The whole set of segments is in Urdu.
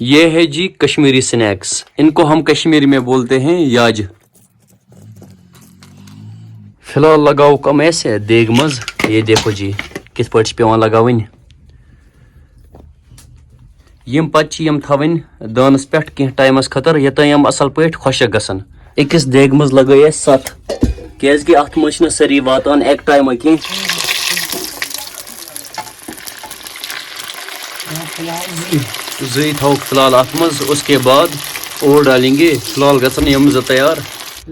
یہ ہے جی کشمیری سنیکس، ان کو ہم کشمیری میں بولتے ہیں یاج۔ فی الحال لگاؤ کم ایسے دیگ مز، یہ دیکھو جی کت پٲٹھۍ چھِ پیوان لگاوٕنۍ۔ یم پتہٕ یم تھاوٕنۍ دانس پٮ۪ٹھ کینٛہہ ٹایمس خٲطرٕ یوٚتام یم اصل پٲٹھۍ خۄشک گژھن۔ أکِس دیگ منٛز لگٲے اَسہِ 7 کیازکہِ اتھ منٛز چھِنہٕ سٲری واتان اکہِ ٹایمہٕ کینٛہہ۔ زٕے تھاوُکھ فی الحال اتھ منٛز، اس کے بعد اور ڈالیں گے۔ فی الحال گژھن یم زٕ تیار۔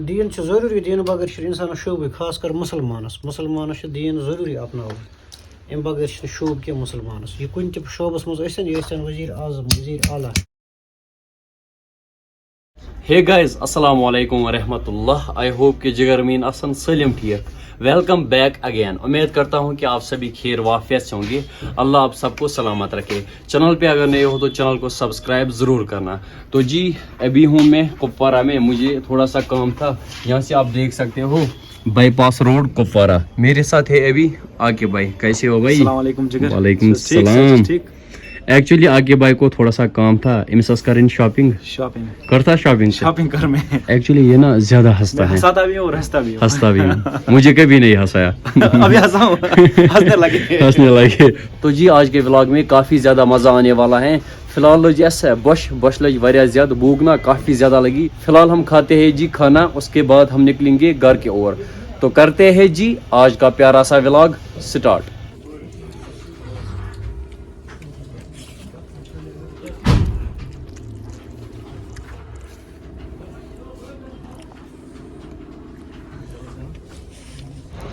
دین چھُ ضروٗری، دین بغٲر چھُنہٕ اِنسانس شوٗبٕے، خاص کر مُسلمانس چھُ دین ضروٗری اپناوُن، امہِ بغٲر چھُنہٕ شوٗب کینٛہہ مُسلمانس۔ یہِ کُنہِ تہِ شعوبس منٛز ٲسِن، یہِ ٲسِن وزیر اعظم، وزیر اعلیٰ۔ ہے گائز السلام علیکم ورحمۃ اللہ، آئی ہوپ کہ جگر مین آسن سلم ٹھیک۔ ویلکم بیک اگین، امید کرتا ہوں کہ آپ سبھی خیر وافیت ہوں گے، اللہ آپ سب کو سلامت رکھے۔ چینل پہ اگر نئے ہو تو چینل کو سبسکرائب ضرور کرنا۔ تو جی ابھی ہوں میں کپوارہ میں، مجھے تھوڑا سا کام تھا، یہاں سے آپ دیکھ سکتے ہو بائی پاس روڈ کپوارہ۔ میرے ساتھ ہے ابھی عاقب بھائی، کیسے ہو بھائی؟ السلام علیکم جگر۔ وعلیکم السلام۔ ایکچولی عاقب بھائی کو تھوڑا سا کام تھا، امس ٲس کریں شاپنگ کرتا شاپنگ کر میں ایکچولی یہ نا زیادہ ہنستا ہے، ہنساتا بھی ہوں اور ہنستا بھی ہوں۔ مجھے کبھی نہیں ہنسایا، ابھی ہنساؤں، ہنسنے لگے۔ تو جی آج کے ولاگ میں کافی زیادہ مزہ آنے والا ہے۔ فی الحال لج ایسا بش لج واریاہ زیادہ، بھوک نا کافی زیادہ لگی۔ فی الحال ہم کھاتے ہیں جی کھانا، اس کے بعد ہم نکلیں گے گھر کے اور۔ تو کرتے ہیں جی آج کا پیارا سا ولاگ سٹارٹ۔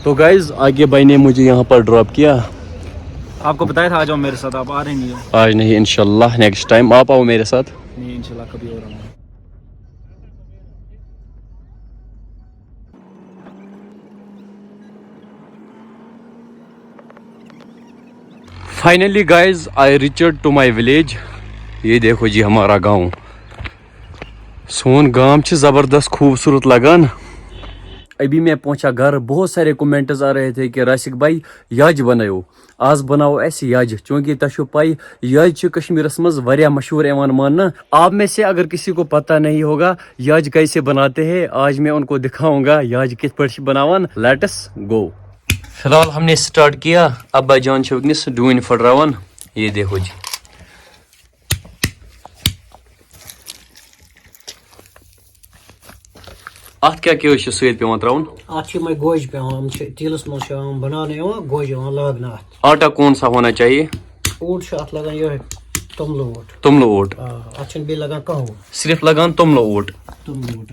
تو گائز آگے بھائی نے مجھے یہاں پر ڈراپ کیا۔ آپ کو بتایا تھا آ جاؤ میرے ساتھ، آپ آ رہے نہیں ہو۔ آج نہیں، انشاءاللہ نیکسٹ ٹائم آپ آؤ میرے ساتھ۔ نہیں انشاءاللہ کبھی اور آؤں گا۔ Finally guys I reached to my village. یہ دیکھو جی ہمارا گاؤں، سون گام چھ زبردست خوبصورت لگان۔ ابھی میں پہنچا گھر، بہت سارے کومنٹز آ رہے تھے کہ راسک بھائی یاج بناو، آز بناو ایسے یاج، چونکہ تشو پائی یاج چھ کشمیرس مز واریاہ مشہور ایوان ماننا۔ آپ میں سے اگر کسی کو پتہ نہیں ہوگا یاج کیسے بناتے ہیں، آج میں ان کو دکھاؤں گا یاج کس پڑھ بناوان۔ Let's go. فی الحال ہم نے سٹارٹ کیا، ابا جان چھ ونکس ڈوٗنۍ پھٹراوان، یہ دیکھو جی۔ ات کیا سۭتۍ پیوان تراوُن؟ اتھ چھِ یِمے گوجہِ پیوان، یِم چھِ تیٖلس منٛز چھِ یِوان بناونہٕ یِوان، گوجہِ یِوان لاگنہٕ اتھ۔ آٹا کون سا ہونا چاہیے؟ اوٹ چھُ اتھ لگان یِہوٚے توٚملہٕ اوٹ۔ توٚملہٕ اوٹ، اتھ چھُنہٕ بیٚیہِ لگان کانٛہہ اوٹ، صرف لگان توٚملہٕ اوٹ۔ توٚملہٕ اوٹ۔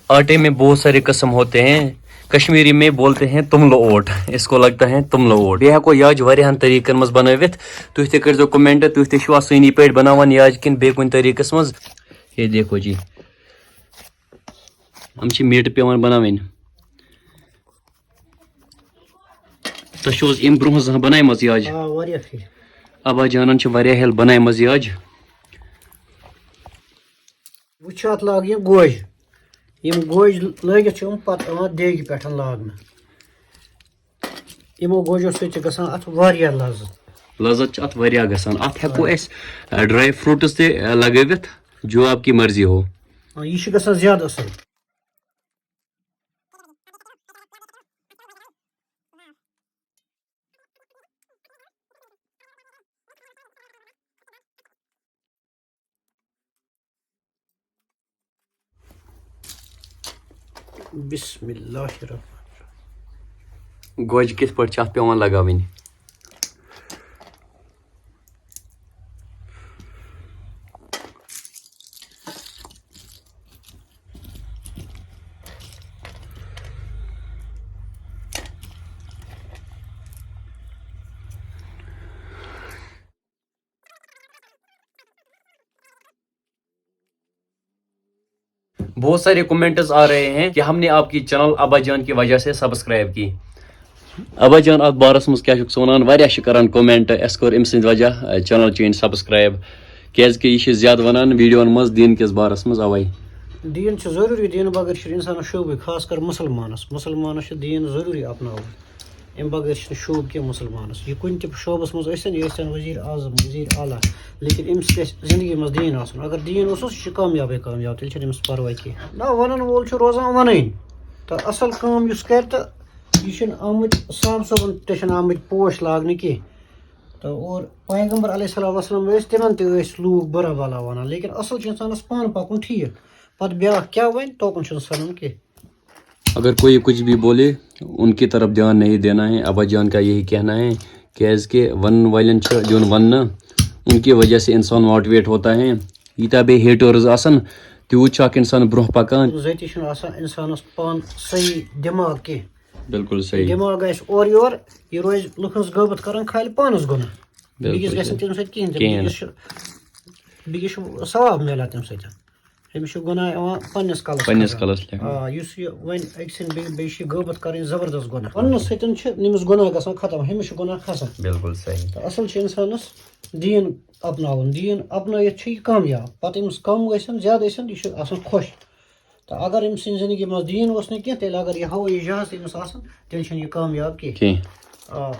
آٹے میں بہت سارے قسم ہوتے ہیں، کشمیری میں بولتے ہیں توٚملہٕ اوٹ، اس کو لگتا ہے توٚملہٕ اوٹ۔ بیٚیہِ ہٮ۪کو یاج واریاہن طریٖقن منٛز بنٲوِتھ، تُہۍ تہِ کٔرۍزیو کومٮ۪نٹ، تُہۍ تہِ چھِوا سٲنی پٲٹھۍ بناوان یاج کِنہٕ بیٚیہِ کُنہِ طریٖقس منٛز۔ یہ دیکھو جی ہم چھِ میٹہٕ پیوان بناوٕنۍ۔ تۄہہِ چھُو حظ اَمہِ برونٛہہ زانٛہہ بنایمژ یاج؟ واریاہ پھِرِ۔ ابا جانن چھِ واریاہ ہیل بنایمژ یاج۔ وۄنۍ چھِ اتھ لاگٕنۍ یِم گوجہِ، یِم گوجہِ لٲگِتھ چھِ یِم پتہٕ یِوان دیگہِ پٮ۪ٹھ لاگنہٕ۔ یِمو گوجو سۭتۍ چھِ گژھان اتھ واریاہ لذت۔ لذت چھِ اتھ واریاہ گژھان۔ اتھ ہٮ۪کو أسۍ ڈرائی فروٹس تہِ لگٲوِتھ، جو آپ کی مرضی ہو۔ یہِ چھُ گژھان زیادٕ اصل۔ بسم اللہ الرحمن۔ گوجہِ کِتھ پٲٹھۍ چھِ اتھ پیوان لگاوٕنۍ؟ بہت سارے کومنٹس آ رہے ہیں کہ ہم نے آپ کی چینل ابا جان کی وجہ سے سبسکرائب کی۔ ابا جان ات بارس مز کیا چھُکھ ونان؟ واریاہ چھِ کران کومنٹ، اس کوٚر أمۍ سٕنٛدِ وجہ چینل چینج سبسکرائب، کیازکہِ یہِ چھِ زیادٕ ونان ویڈیوَن منٛز دیٖن کِس بارس منٛز اوے۔ دین ضروٗری، دین بغٲر چھُنہٕ اِنسانس شوٗبٕے، خاص کر مُسلمانس چھُ دین ضروٗری اپناوُن، ام بغیر شوب کی مسلمانس یہ کن تہ شعبس مز ٲسِن وزیر اعظم وزیر اعلیٰ لیکن امس گژھِ زندگی مز دین آسُن اگر دین اوسُس یہ کامیابے کامیاب تیٚلہِ چھنہٕ أمِس پرواے کینٛہہ نہ ونن وول چھُ روزان ونٕنۍ تہٕ اصل کٲم یُس کرِ تہٕ یہ چھِنہٕ آمٕتۍ صاحب صٲبن تہِ چھِنہٕ آمٕتۍ پوش لاگنہٕ کینٛہہ تہٕ اور پیغمبر علیہ السلام وسلم ٲسۍ تِمن تہِ ٲسۍ لوٗکھ بُرا بلا ونان لیکن اصل چھُ انسانس پانہٕ پکُن ٹھیٖک پتہٕ بیٛاکھ کیٛاہ وَنہِ توکُن چھُنہٕ سنُن کینٛہہ. اگر کوئی کچھ بھی بولے ان کی طرف دھیان نہیں دینا ہے. ابا جان کا یہی کہنا ہے کیاز کہ ون والن جون ون ان کی وجہ سے انسان موٹیویٹ ہوتا ہے. یوتاہ بیٚیہِ ہیٹرز آسن تیوٗت چھُ اکھ انسان برونٛہہ پکان. ذٲتی چھُنہٕ آسان انسانس پان صحیح دٮ۪ماغ کینٛہہ بالکل صحیح. دٮ۪ماغ گژھِ اورٕ یور یہِ روزِ لُکن ہٕنٛز غٲبت کران کھالہِ پانس گۄناہ بیٚکِس گژھِ نہٕ تمہِ سۭتۍ کِہیٖنۍ تہِ بیٚکِس چھُ ثواب میلان تمہِ سۭتۍ أمِس چھُ گۄناہ یِوان پننس کلس یُس یہِ وۄنۍ أکۍ سٕنٛدۍ بیٚیہِ چھِ غٲبت کرٕنۍ زبردست گۄناہ وننہٕ سۭتۍ چھِ أمِس گۄناہ گژھان ختم ہُمِس چھُ گۄناہ کھسان. بالکل صحیح. تہٕ اصل چھُ انسانس دیٖن اپناوُن دیٖن اپنٲیِتھ چھُ یہِ کامیاب پتہٕ أمِس کم ٲسِن زیادٕ ٲسِن یہِ چھُ آسان خۄش تہٕ اگر أمۍ سٕنٛدِ زندگی منٛز دیٖن اوس نہٕ کینٛہہ تیٚلہِ اگر یہِ ہوٲیی جہاز تہِ أمِس آسان تیٚلہِ چھُنہٕ یہِ کامیاب کینٛہہ.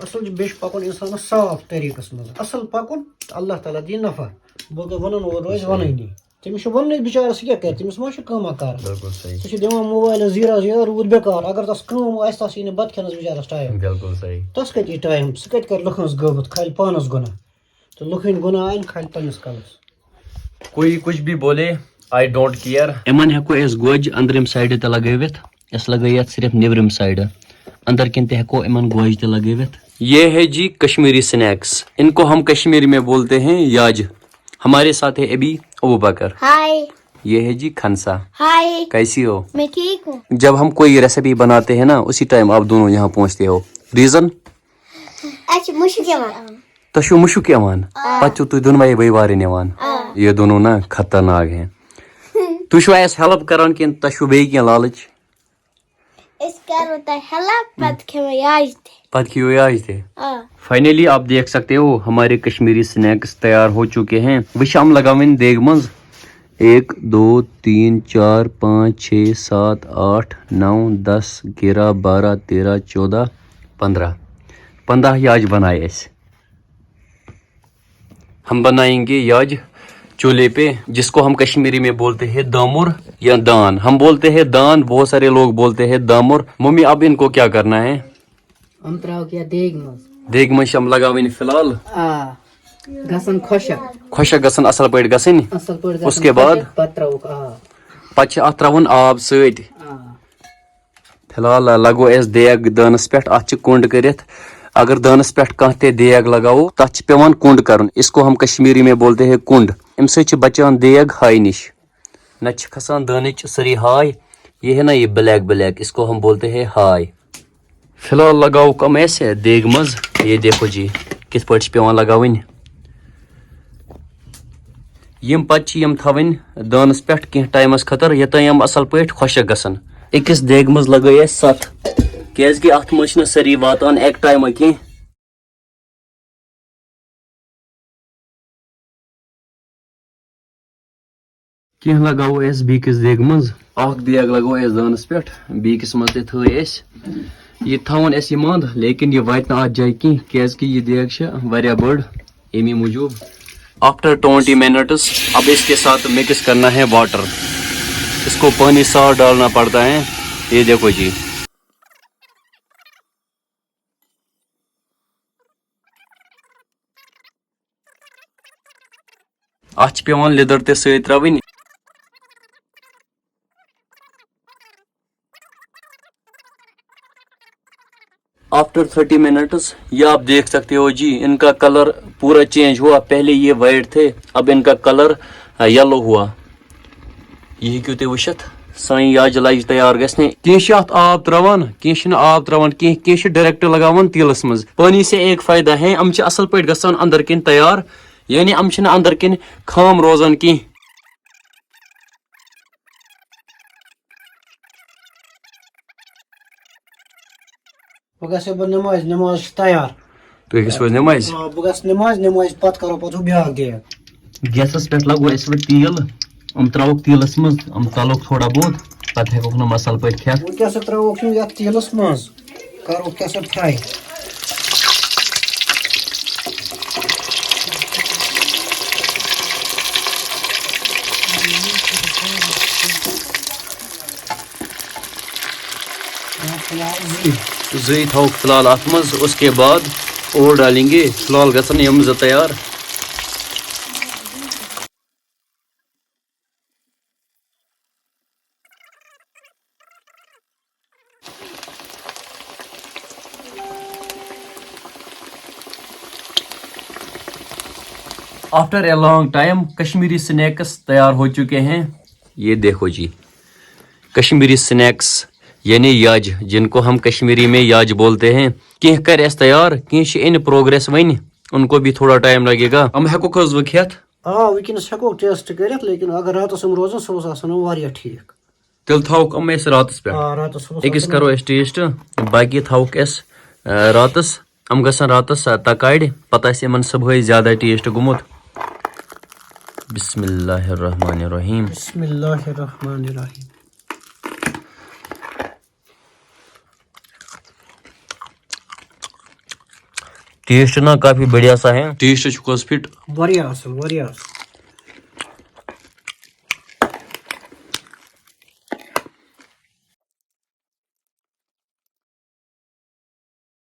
اصل چھُ بیٚیہِ چھُ پکُن انسانس صاف طریٖقس منٛز اصل پکُن تہٕ اللہ تعالیٰ دِی نفع ونن وول روزِ ونٲنی تٔمِس چھُ وننٕے بِچارس یہِ کیٛاہ کرِ تٔمِس ما چھُ کٲمہ کار سُہ چھُ دِوان موبایلس زیٖرا روٗد بےٚکار اگر تس کٲم آسہِ تس یی نہٕ بتہٕ کھٮ۪نس بِچارس ٹایم. بالکل صحیح. تس کتہِ یی ٹایم سُہ کتہِ کرِ لُکن ہٕنٛز غٲبت کھالہِ پانس گۄناہ تہٕ لُکن گۄناہ آیہِ کھالہِ پننس کلس. کوئی کچھ بھی بولے آئی ڈونٹ کیئر. یمن ہیکو اس گوج أنٛدرِم سایڈٕ تہِ لگٲوِتھ اس لگٲے اتھ صرف نیبرِم سایڈٕ اندر کن تہِ ہیکو یمن گوج تہِ لگٲوِتھ. یہ ہے جی کشمیری سنیکس ان کو ہم کشمیری میں بولتے ہیں یاج. ہمارے ساتھ ہے ابھی ابو بکر. ہائے. یہ ہے جی کھنسا. ہائے. کیسی ہو؟ میں ٹھیک ہوں. جب ہم کوئی ریسیپی بناتے ہیں نا اسی ٹائم آپ دونوں یہاں پہنچتے ہو. ریزن اچھا مشک یوان تشو مشک یوان پتہ چھو تُہۍ دۄنوے بٲے نِوان. یہ دونوں نا خطرناک ہیں. تُہۍ چھو اس ہیلپ کران کِنہٕ تۄہہِ چھو بیٚیہِ کینٛہہ لالٕچ؟ اس کرو تہ ہیلپ پتہ کھیو یاج تہ پتہ کھیو یاج تھے. فائنلی آپ دیکھ سکتے ہو ہمارے کشمیری سنیکس تیار ہو چکے ہیں. وش ہم لگاویں دیگ منز 1 2 3 4 5 6 7 8 9 10 11 12 13 14 15 یاج بنائے ایسے. ہم بنائیں گے یاج چولہے پہ جس کو ہم کشمیری میں بولتے ہیں دامر یا دان. ہم بولتے ہیں دان بہت سارے لوگ بولتے ہیں دامر. ممی اب ان کو کیا کرنا ہے؟ ہم تراو کیا دیگ مز دیگ منز ہم لگاویں فی الحال گسن خۄشک گژھن اصل پٲٹھۍ گژھٕنۍ. اصل پٲٹھۍ اس کے بعد پتہ تراوک پتہٕ چھِ اتھ تراوُن آب سۭتۍ. فی الحال لگو اس دیگ دانس پٮ۪ٹھ اتھ چھِ کوٚنڈ کٔرِتھ. اگر دانس پٮ۪ٹھ کانٛہہ تہِ دیگ لگاوو تتھ چھِ پیوان کوٚنڈ کرُن. اس کو ہم کشمیری میں بولتے ہیں کوٚنڈ. امہِ سۭتۍ چھِ بچان دیگ ہاے نِش نتہٕ چھِ کھسان دانٕچ سٲری ہاے. یہ ہے نا یہ بلیک اس کو ہم بولتے ہیں ہاے. فی الحال لگاوُک ہم ایسے دیگ منٛز. یہ دیکھو جی کِتھ پٲٹھۍ چھِ پیوان لگاوٕنۍ. یم پتہٕ چھِ یم تھاوٕنۍ دانس پٮ۪ٹھ کینٛہہ ٹایمس خٲطرٕ یوٚتام یم اصل پٲٹھۍ خۄشک گژھن. أکِس دیگہِ منٛز لگٲے اسہِ 7 کیازِ کہ اتھ منٛز چھِنہٕ سٲری واتان اکہِ ٹایمہٕ کینٛہہ. کینٛہہ لگاوو أسۍ بیٚکِس دیگہِ منٛز. اکھ دیگ لگوو اسہِ دانس پٮ۪ٹھ بیٚکِس منٛز تہِ تھٲے اسہِ. یہ تھاوُن اسہِ یہِ منٛد لیکن یہ واتہِ نہٕ اتھ جایہِ کینٛہہ کیازِ کہ یہ دیگ چھِ واریاہ بٔڑ امی موٗجوٗب. آفٹر 20 منٹس اب اس کے ساتھ مکس کرنا ہے واٹر. اس کو پانی صاف ڈالنا پڑتا ہے. یہ دیکھو جی اتھ چھِ پیوان لیدٕر تہِ سۭتۍ تراوٕنۍ. آفٹر 30 منٹس یہ آپ دیکھ سکتے ہو جی ان کا کلر پورا چینج ہوا. پہلے یہ وائٹ تھے اب ان کا کلر یلو ہوا. یہ ہیٚکِو تُہۍ وٕچھِتھ سانہِ یاجہِ لجہِ تیار گژھنہِ. کینٛہہ چھِ اتھ آب تراوان کینٛہہ چھِنہٕ آب تراوان کینٛہہ چھِ ڈایریکٹ لگاوان تیٖلس منٛز. پانی سے ایک فٲیدہ ہے یِم چھِ اصل پٲٹھۍ گژھان اندر کِنۍ تیار یعنی یِم چھِنہٕ اندر کِنۍ خام روزان کینٛہہ. بہٕ گژھٕ بہٕ نماز چھِ تیار. تُہۍ گٔژھِو حظ نمازِ؟ بہٕ گژھٕ نمازِ پتہٕ کرو پتہٕ ہُہ بیٛاکھ دیگ. گیسس پٮ۪ٹھ لگو اسہِ وۄنۍ تیٖل. یِم تراووکھ تیٖلس منٛز یِم تلوکھ تھوڑا بہت پتہٕ ہیٚکوکھ نہٕ اصل پٲٹھۍ کھٮ۪تھ. وٕنکٮ۪س تراووکھ یِم یتھ تیٖلس منٛز کروکھ کیٛاہ سا فراے. زی تھاؤ فی الحال ات مز اس کے بعد اور ڈالیں گے فی الحال گژھن یم زٕ تیار after a long time Kashmiri snacks تیار ہو چکے ہیں یہ دیکھو جی کشمیری سنیکس یعنی یاج جن کو ہم کشمیری میں یاج بولتے ہیں کینٛہہ کر اس تیار کینٛہہ چھِ ان پروگریس ون ان کو بھی تھوڑا ٹائم لگے گا ہم ہیکو حظ وۄنۍ کھٮ۪تھ ونکس ہیکو ٹیسٹ کٔرِتھ لیکن اگر راتس یِم روزن سُہ اوس آسان واریاہ ٹھیٖک تیٚلہِ تھاووکھ یِم أسۍ راتس پٮ۪ٹھ راتس أکِس کرو أسۍ ٹیسٹ باقی تھاووکھ أسۍ راتس یِم گژھن راتس تکاڑِ پتہٕ آسہِ یِمن صبحٲے زیادٕ ٹیسٹ گوٚمُت بسم اللہ الرحمن الرحیم بسم اللہ الرحمن الرحیم ٹیسٹ نا کافی بڑھیا سا ہے ٹیسٹ چھُکھ حظ فٹ واریاہ اصل واریاہ اصل